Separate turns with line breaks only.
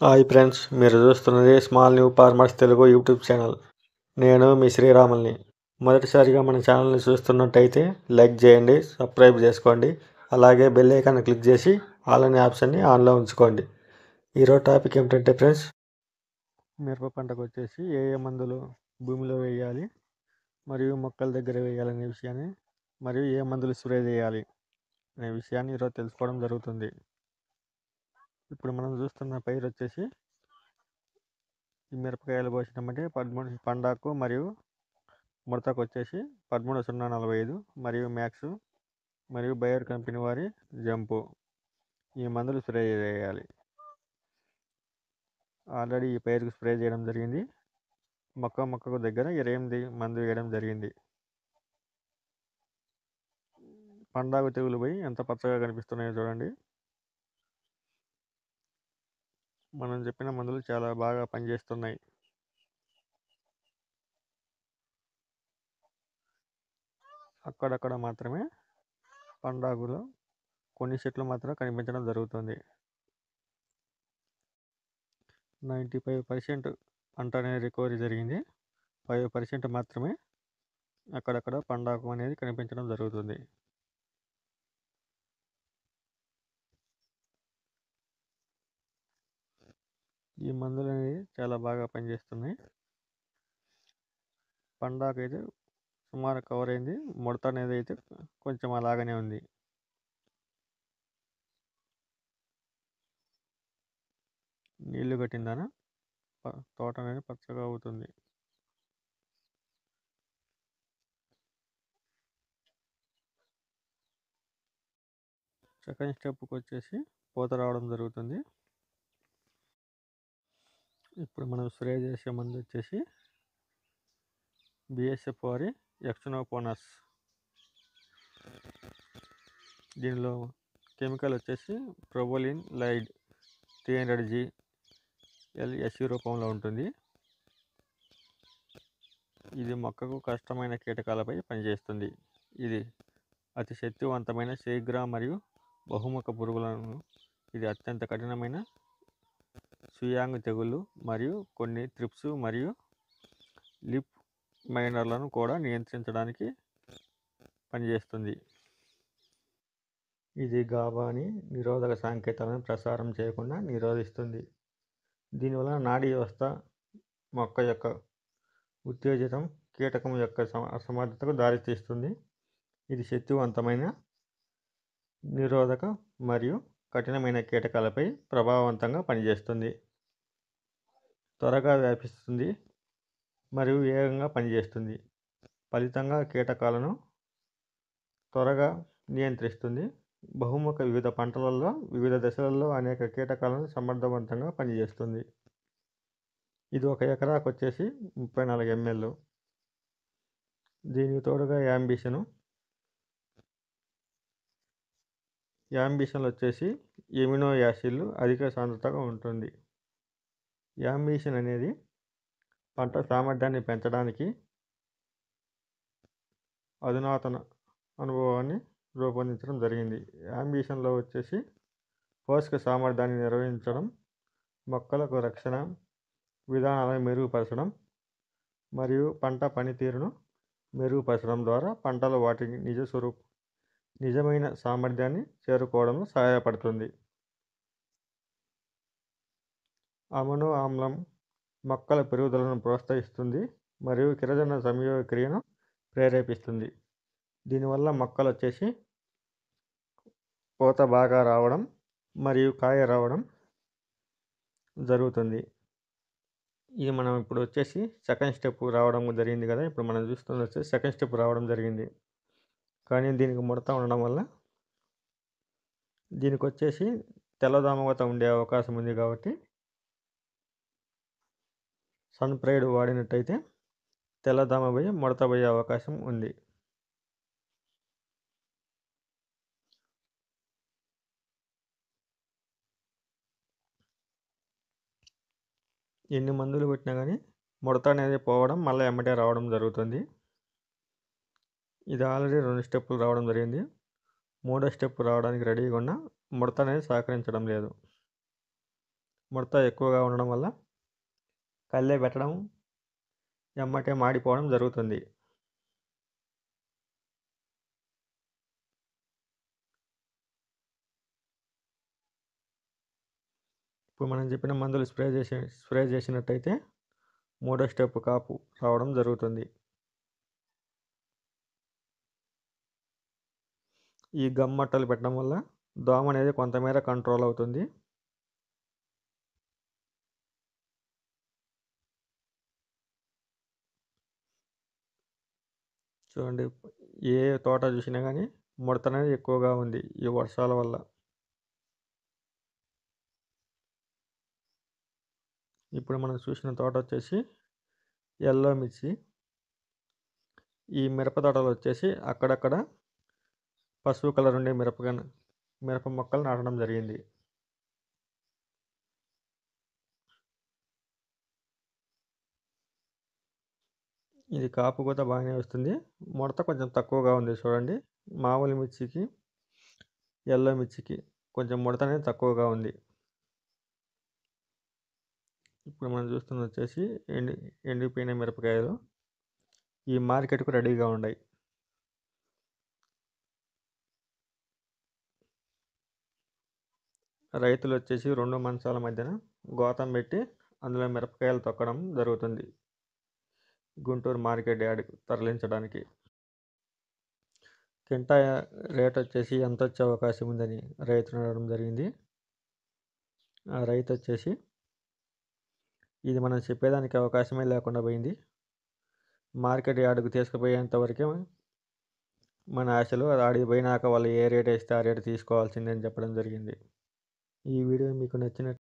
Hi friends, మీరు చూస్తున్నది small new farmers Telugu YouTube channel. నేను మీ శ్రీరాముల్ని. మొదటిసారిగా మన ఛానల్ని చూస్తున్నట్టయితే లైక్ చేయండి, సబ్స్క్రైబ్ చేసుకోండి, అలాగే బెల్ ఐకాన్ క్లిక్ చేసి ఆల్ అనే ఆప్షన్ని ఆన్లో ఉంచుకోండి. ఈరోజు టాపిక్ ఏమిటంటే ఫ్రెండ్స్, మిరప పంటకు వచ్చేసి ఏ మందులు భూమిలో వేయాలి మరియు మొక్కల దగ్గర వేయాలనే విషయాన్ని, మరియు ఏ మందులు స్ప్రే చేయాలి అనే విషయాన్ని ఈరోజు తెలుసుకోవడం జరుగుతుంది. ఇప్పుడు మనం చూస్తున్న పైరు వచ్చేసి ఈ మిరపకాయలు కోసినామంటే 13 పండాకు మరియు ముడతకు వచ్చేసి 13-045 మరియు మ్యాక్స్ మరియు బయర్ కంపెనీ వారి జంపు ఈ మందులు స్ప్రే చేయాలి. ఆల్రెడీ ఈ పైరుకు స్ప్రే చేయడం జరిగింది. మొక్కకు దగ్గర 28 మందు వేయడం జరిగింది. పండాకు తెగులు పోయి ఎంత పచ్చగా కనిపిస్తున్నాయో చూడండి. మనం చెప్పిన మందులు చాలా బాగా పనిచేస్తున్నాయి. అక్కడక్కడ మాత్రమే పండాకులో కొన్ని చెట్లు మాత్రం కనిపించడం జరుగుతుంది. 95% పంట అనేది రికవరీ జరిగింది. 5% మాత్రమే అక్కడక్కడ పండాకు అనేది కనిపించడం జరుగుతుంది. ఈ మందులు అనేది చాలా బాగా పనిచేస్తున్నాయి. పండాకు అయితే సుమారు కవర్ అయింది. ముడత అనేది అయితే కొంచెం అలాగనే ఉంది. నీళ్లు కట్టిందాన తోట అనేది పచ్చగా అవుతుంది. సెకండ్ స్టెప్కి వచ్చేసి పూత రావడం జరుగుతుంది. ఇప్పుడు మనం స్ప్రే చేసే మందు వచ్చేసి BSF వారి ఎక్స్నోపోనస్. దీనిలో కెమికల్ వచ్చేసి ప్రొబోలిన్ లైడ్ 300G LSU రూపంలో ఉంటుంది. ఇది మొక్కకు కష్టమైన కీటకాలపై పనిచేస్తుంది. ఇది అతి శక్తివంతమైన శీఘ్ర మరియు బహుముఖ పురుగులను ఇది అత్యంత కఠినమైన సుయాంగ్ తెగుళ్ళు మరియు కొన్ని త్రిప్స్ మరియు లిప్ మైనర్లను కూడా నియంత్రించడానికి పనిచేస్తుంది. ఇది గాబాని నిరోధక సంకేతాలను ప్రసారం చేయకుండా నిరోధిస్తుంది. దీనివల్ల నాడీ వ్యవస్థ మొక్క యొక్క ఉత్తేజితం కీటకం యొక్క అసమర్థతకు దారితీస్తుంది. ఇది శక్తివంతమైన నిరోధక మరియు కఠినమైన కీటకాలపై ప్రభావవంతంగా పనిచేస్తుంది. త్వరగా వ్యాపిస్తుంది మరియు వేగంగా పనిచేస్తుంది. ఫలితంగా కీటకాలను త్వరగా నియంత్రిస్తుంది. బహుముఖ వివిధ పంటలలో వివిధ దశలలో అనేక కీటకాలను సమర్థవంతంగా పనిచేస్తుంది. ఇది 1 ఎకరాకు వచ్చేసి 34 ml. దీనికి తోడుగా యాంబిషన్లు వచ్చేసి ఎమినో యాసిడ్లు అధిక సాంద్రతగా ఉంటుంది. యాంబిషన్ అనేది పంట సామర్థ్యాన్ని పెంచడానికి అధునాతన అనుభవాన్ని రూపొందించడం జరిగింది. యాంబిషన్లో వచ్చేసి పోషక సామర్థ్యాన్ని నిర్వహించడం, మొక్కలకు రక్షణ విధానాలను మెరుగుపరచడం మరియు పంట పనితీరును మెరుగుపరచడం ద్వారా పంటలు వాటి నిజమైన సామర్థ్యాన్ని చేరుకోవడంలో సహాయపడుతుంది. అమినో ఆమ్లం మొక్కల పెరుగుదలను ప్రోత్సహిస్తుంది మరియు కిరణజన సంయోగ క్రియను ప్రేరేపిస్తుంది. దీనివల్ల మొక్కలు వచ్చేసి పూత బాగా రావడం మరియు కాయ రావడం జరుగుతుంది. ఇది మనం ఇప్పుడు వచ్చేసి సెకండ్ స్టెప్ రావడం జరిగింది కదా. ఇప్పుడు మనం చూస్తున్న వచ్చేసి సెకండ్ స్టెప్ రావడం జరిగింది. కానీ దీనికి ముడత ఉండడం వల్ల దీనికి వచ్చేసి తెల్లదోమగత ఉండే అవకాశం ఉంది. కాబట్టి సన్ ప్రైడ్ వాడినట్టయితే తెల్లదోమ పోయి ముడత పోయే అవకాశం ఉంది. ఎన్ని మందులు కొట్టినా కానీ ముడత అనేది పోవడం మళ్ళీ ఎమ్మటే రావడం జరుగుతుంది. ఇది ఆల్రెడీ 2 స్టెప్పులు రావడం జరిగింది. 3వ స్టెప్ రావడానికి రెడీగా ఉన్న ముడత అనేది సహకరించడం లేదు. ముడత ఎక్కువగా ఉండడం వల్ల కళ్ళే పెట్టడం ఎమ్మటే మాడిపోవడం జరుగుతుంది. ఇప్పుడు మనం చెప్పిన మందులు స్ప్రే చేసినట్టయితే మూడో స్టెప్ కాపు రావడం జరుగుతుంది. ఈ గమ్ మట్టలు పెట్టడం వల్ల దోమ అనేది కొంతమేర కంట్రోల్ అవుతుంది. చూడండి, ఏ తోట చూసినా కానీ ముడత అనేది ఎక్కువగా ఉంది ఈ వర్షాల వల్ల. ఇప్పుడు మనం చూసిన తోట వచ్చేసి ఎల్లో మిర్చి. ఈ మిరప తోటలు వచ్చేసి అక్కడక్కడ పసుపు కలర్ ఉండే మిరప మొక్కలు నాటడం జరిగింది. ఇది కాపు కూడా బాగానే వస్తుంది, ముడత కొంచెం తక్కువగా ఉంది. చూడండి, మామూలు మిర్చికి ఎల్లో మిర్చికి కొంచెం ముడత అనేది తక్కువగా ఉంది. ఇప్పుడు మనం చూస్తున్న వచ్చేసి ఎండిపోయిన మిరపకాయలు ఈ మార్కెట్కు రెడీగా ఉన్నాయి. రైతులు వచ్చేసి 2 మంచాల మధ్యన గోతం పెట్టి అందులో మిరపకాయలు తొక్కడం జరుగుతుంది గుంటూరు మార్కెట్ యార్డ్కు తరలించడానికి. కింటా రేట్ వచ్చేసి ఎంత వచ్చే అవకాశం ఉందని రైతులు అడగడం జరిగింది. ఆ రైతు వచ్చేసి ఇది మనం చెప్పేదానికి అవకాశమే లేకుండా పోయింది, మార్కెట్ యార్డ్కు తీసుకుపోయేంత వరకే మన ఆశలు. అది ఆడికి పోయినాక వాళ్ళు ఏ రేట్ వేస్తే ఆ రేటు తీసుకోవాల్సిందే అని చెప్పడం జరిగింది. ఈ వీడియో మీకు నచ్చినట్టు